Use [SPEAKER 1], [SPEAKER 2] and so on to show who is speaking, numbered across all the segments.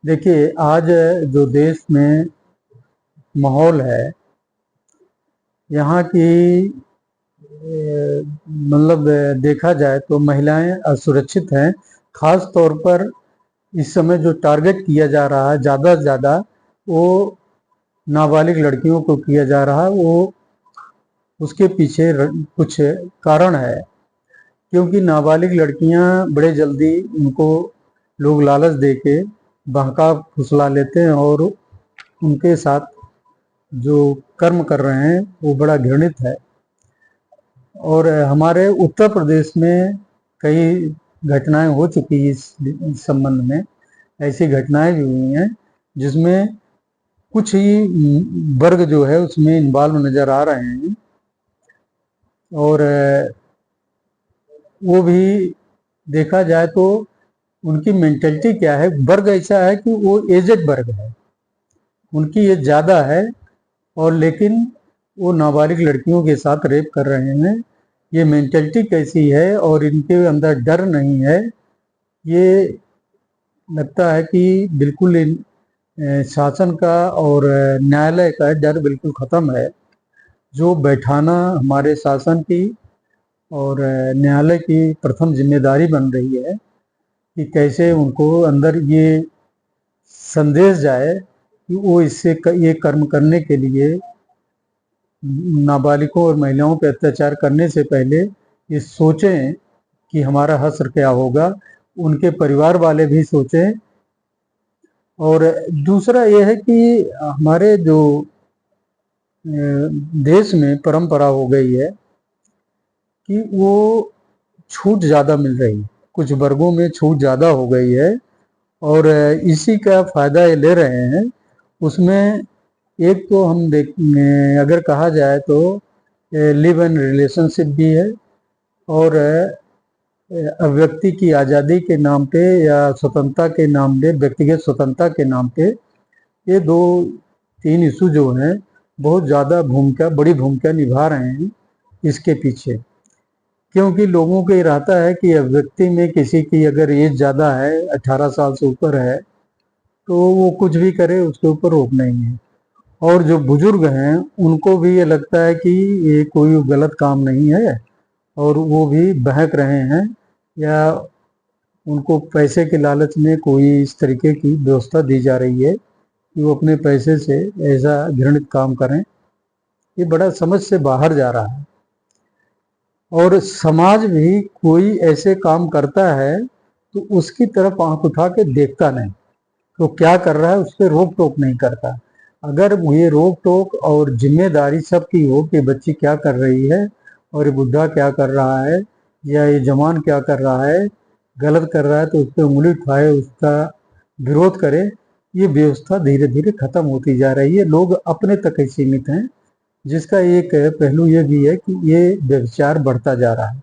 [SPEAKER 1] देखिए, आज जो देश में माहौल है, यहाँ की मतलब देखा जाए तो महिलाएं असुरक्षित हैं। खास तौर पर इस समय जो टारगेट किया जा रहा है ज़्यादा से ज़्यादा, वो नाबालिग लड़कियों को किया जा रहा है। वो उसके पीछे कुछ कारण है, क्योंकि नाबालिग लड़कियां बड़े जल्दी उनको लोग लालच दे के बहका फुसला लेते हैं और उनके साथ जो कर्म कर रहे हैं वो बड़ा घृणित है। और हमारे उत्तर प्रदेश में कई घटनाएं हो चुकी हैं इस संबंध में। ऐसी घटनाएं भी हुई हैं जिसमें कुछ ही वर्ग जो है उसमें इन्वॉल्व नज़र आ रहे हैं। और वो भी देखा जाए तो उनकी मेंटेलिटी क्या है, वर्ग ऐसा है कि वो एजेड वर्ग है, उनकी एज ज़्यादा है, और लेकिन वो नाबालिग लड़कियों के साथ रेप कर रहे हैं। ये मेंटेलिटी कैसी है और इनके अंदर डर नहीं है, ये लगता है कि बिल्कुल शासन का और न्यायालय का डर बिल्कुल ख़त्म है। जो बैठाना हमारे शासन की और न्यायालय की प्रथम जिम्मेदारी बन रही है कि कैसे उनको अंदर ये संदेश जाए कि वो इससे ये कर्म करने के लिए, नाबालिगों और महिलाओं पर अत्याचार करने से पहले ये सोचें कि हमारा हश्र क्या होगा। उनके परिवार वाले भी सोचें। और दूसरा ये है कि हमारे जो देश में परंपरा हो गई है कि वो छूट ज़्यादा मिल रही है, कुछ वर्गों में छूट ज़्यादा हो गई है और इसी का फ़ायदा ये ले रहे हैं। उसमें एक तो हम अगर कहा जाए तो लिव इन रिलेशनशिप भी है, और व्यक्ति की आज़ादी के नाम पे या स्वतंत्रता के नाम पे, व्यक्तिगत स्वतंत्रता के नाम पे, ये दो तीन इशू जो हैं बहुत ज़्यादा बड़ी भूमिका निभा रहे हैं इसके पीछे। क्योंकि लोगों को ये रहता है कि व्यक्ति में किसी की अगर एज ज़्यादा है, 18 साल से ऊपर है, तो वो कुछ भी करे उसके ऊपर रोक नहीं है। और जो बुजुर्ग हैं उनको भी ये लगता है कि ये कोई गलत काम नहीं है, और वो भी बहक रहे हैं या उनको पैसे के लालच में कोई इस तरीके की व्यवस्था दी जा रही है कि वो अपने पैसे से ऐसा घृणित काम करें। ये बड़ा समझ से बाहर जा रहा है। और समाज भी कोई ऐसे काम करता है तो उसकी तरफ आंख उठा के देखता नहीं, तो क्या कर रहा है उस पर रोक टोक नहीं करता। अगर ये रोक टोक और जिम्मेदारी सबकी हो कि बच्ची क्या कर रही है और ये बुढ़ा क्या कर रहा है या ये जवान क्या कर रहा है, गलत कर रहा है तो उस पर उंगली उठाए, उसका विरोध करे, ये व्यवस्था धीरे धीरे खत्म होती जा रही है। लोग अपने तक ही सीमित हैं, जिसका एक पहलू ये भी है कि ये व्यभिचार बढ़ता जा रहा है।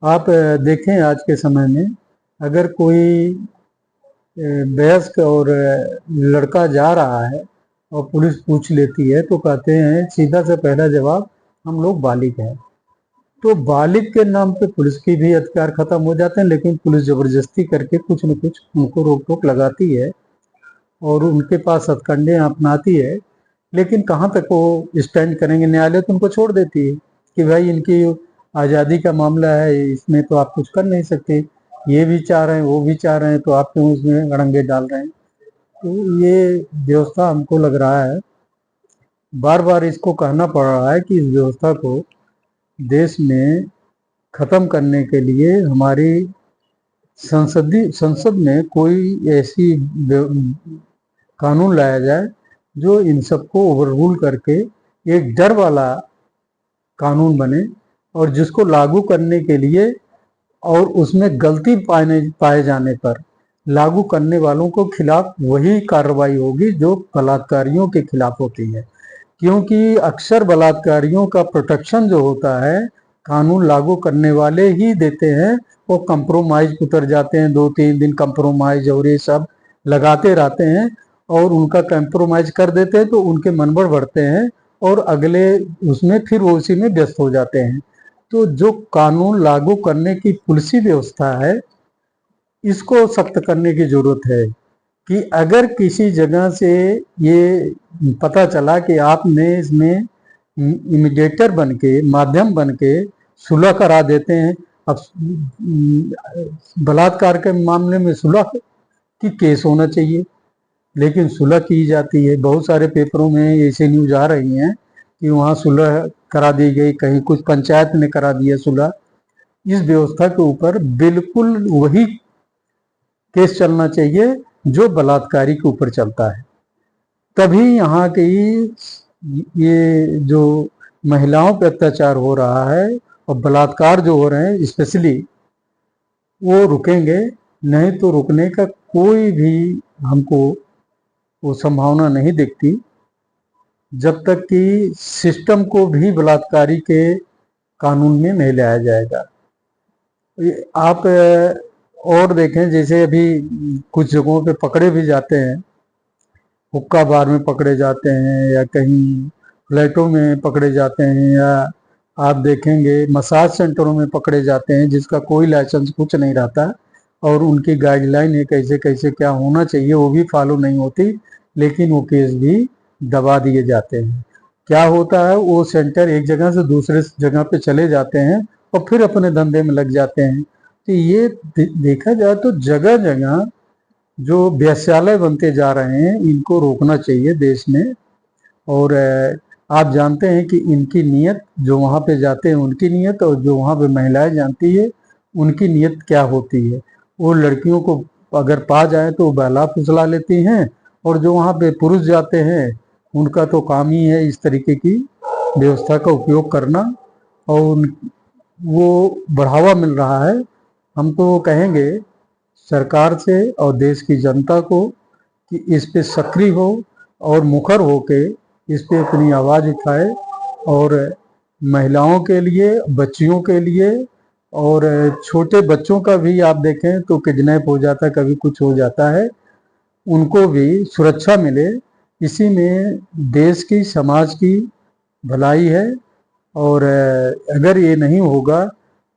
[SPEAKER 1] आप देखें आज के समय में अगर कोई वयस्क और लड़का जा रहा है और पुलिस पूछ लेती है तो कहते हैं सीधा से पहला जवाब, हम लोग बालिग हैं। तो बालिग के नाम पे पुलिस की भी अधिकार खत्म हो जाते हैं, लेकिन पुलिस जबरदस्ती करके कुछ न कुछ उनको रोक टोक लगाती है और उनके पास हथकंडे अपनाती है। लेकिन कहाँ तक वो स्टैंड करेंगे, न्यायालय तो उनको छोड़ देती है कि भाई इनकी आज़ादी का मामला है, इसमें तो आप कुछ कर नहीं सकते, ये भी चाह रहे हैं वो भी चाह रहे हैं, तो आप क्यों इसमें अड़ंगे डाल रहे हैं। तो ये व्यवस्था हमको लग रहा है, बार बार इसको कहना पड़ रहा है कि इस व्यवस्था को देश में ख़त्म करने के लिए हमारी संसद में कोई ऐसी कानून लाया जाए जो इन सबको ओवररूल करके एक डर वाला कानून बने, और जिसको लागू करने के लिए और उसमें गलती पाए जाने पर लागू करने वालों को खिलाफ वही कार्रवाई होगी जो बलात्कारियों के खिलाफ होती है। क्योंकि अक्सर बलात्कारियों का प्रोटेक्शन जो होता है कानून लागू करने वाले ही देते हैं। वो कंप्रोमाइज उतर जाते हैं, 2-3 दिन कंप्रोमाइज और ये सब लगाते रहते हैं, और उनका कंप्रोमाइज कर देते हैं तो उनके मनोबल बढ़ते हैं और अगले उसमें फिर वो उसी में व्यस्त हो जाते हैं। तो जो कानून लागू करने की पुलिसी व्यवस्था है, इसको सख्त करने की जरूरत है। कि अगर किसी जगह से ये पता चला कि आपने इसमें इमीडिएटर बन के, माध्यम बन के सुलह करा देते हैं। अब बलात्कार के मामले में सुलह की केस होना चाहिए, लेकिन सुलह की जाती है। बहुत सारे पेपरों में ऐसे न्यूज आ रही हैं कि वहाँ सुलह करा दी गई, कहीं कुछ पंचायत ने करा दिया सुलह। इस व्यवस्था के ऊपर बिल्कुल वही केस चलना चाहिए जो बलात्कारी के ऊपर चलता है। तभी यहाँ की ये जो महिलाओं पे अत्याचार हो रहा है और बलात्कार जो हो रहे हैं स्पेशली, वो रुकेंगे। नहीं तो रुकने का कोई भी हमको वो संभावना नहीं दिखती, जब तक कि सिस्टम को भी बलात्कारी के कानून में नहीं लाया जाएगा। आप और देखें, जैसे अभी कुछ जगहों पे पकड़े भी जाते हैं, हुक्का बार में पकड़े जाते हैं या कहीं फ्लैटों में पकड़े जाते हैं, या आप देखेंगे मसाज सेंटरों में पकड़े जाते हैं जिसका कोई लाइसेंस कुछ नहीं रहता, और उनकी गाइडलाइन है कैसे कैसे क्या होना चाहिए वो भी फॉलो नहीं होती, लेकिन वो केस भी दबा दिए जाते हैं। क्या होता है, वो सेंटर एक जगह से दूसरे जगह पे चले जाते हैं और फिर अपने धंधे में लग जाते हैं। तो ये देखा जाए तो जगह जगह जो वेश्यालय बनते जा रहे हैं, इनको रोकना चाहिए देश में। और आप जानते हैं कि इनकी नीयत, जो वहाँ पे जाते हैं उनकी नीयत, और जो वहाँ पे महिलाएं जानती है उनकी नीयत क्या होती है। वो लड़कियों को अगर पा जाए तो बहला फुसला लेती हैं, और जो वहाँ पे पुरुष जाते हैं उनका तो काम ही है इस तरीके की व्यवस्था का उपयोग करना, और वो बढ़ावा मिल रहा है। हम तो कहेंगे सरकार से और देश की जनता को कि इस पे सक्रिय हो और मुखर होके इस पे अपनी आवाज़ उठाए, और महिलाओं के लिए, बच्चियों के लिए, और छोटे बच्चों का भी आप देखें तो किडनैप हो जाता है, कभी कुछ हो जाता है, उनको भी सुरक्षा मिले। इसी में देश की, समाज की भलाई है। और अगर ये नहीं होगा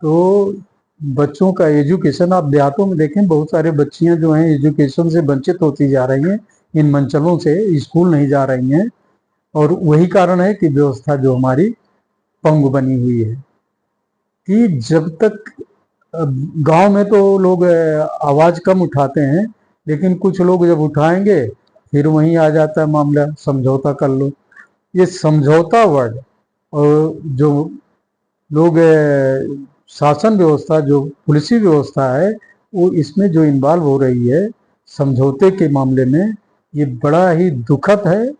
[SPEAKER 1] तो बच्चों का एजुकेशन, आप देहातों में देखें बहुत सारे बच्चियां जो हैं एजुकेशन से वंचित होती जा रही हैं, इन मंचलों से स्कूल नहीं जा रही हैं, और वही कारण है कि व्यवस्था जो हमारी पंगु बनी हुई है। कि जब तक गांव में तो लोग आवाज कम उठाते हैं, लेकिन कुछ लोग जब उठाएंगे फिर वहीं आ जाता है मामला, समझौता कर लो। ये समझौता वर्ड, और जो लोग शासन व्यवस्था, जो पुलिसी व्यवस्था है, वो इसमें जो इन्वॉल्व हो रही है समझौते के मामले में, ये बड़ा ही दुखद है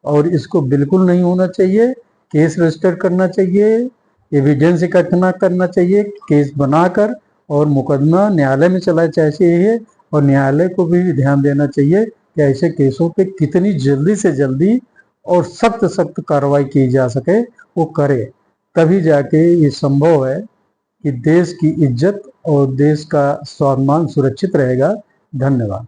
[SPEAKER 1] और इसको बिल्कुल नहीं होना चाहिए। केस रजिस्टर करना चाहिए, एविडेंस इकट्ठा करना चाहिए, केस बनाकर और मुकदमा न्यायालय में चला चाहिए, और न्यायालय को भी ध्यान देना चाहिए कि ऐसे केसों पे कितनी जल्दी से जल्दी और सख्त सख्त कार्रवाई की जा सके, वो करे। तभी जाके ये संभव है कि देश की इज्जत और देश का स्वाभिमान सुरक्षित रहेगा। धन्यवाद।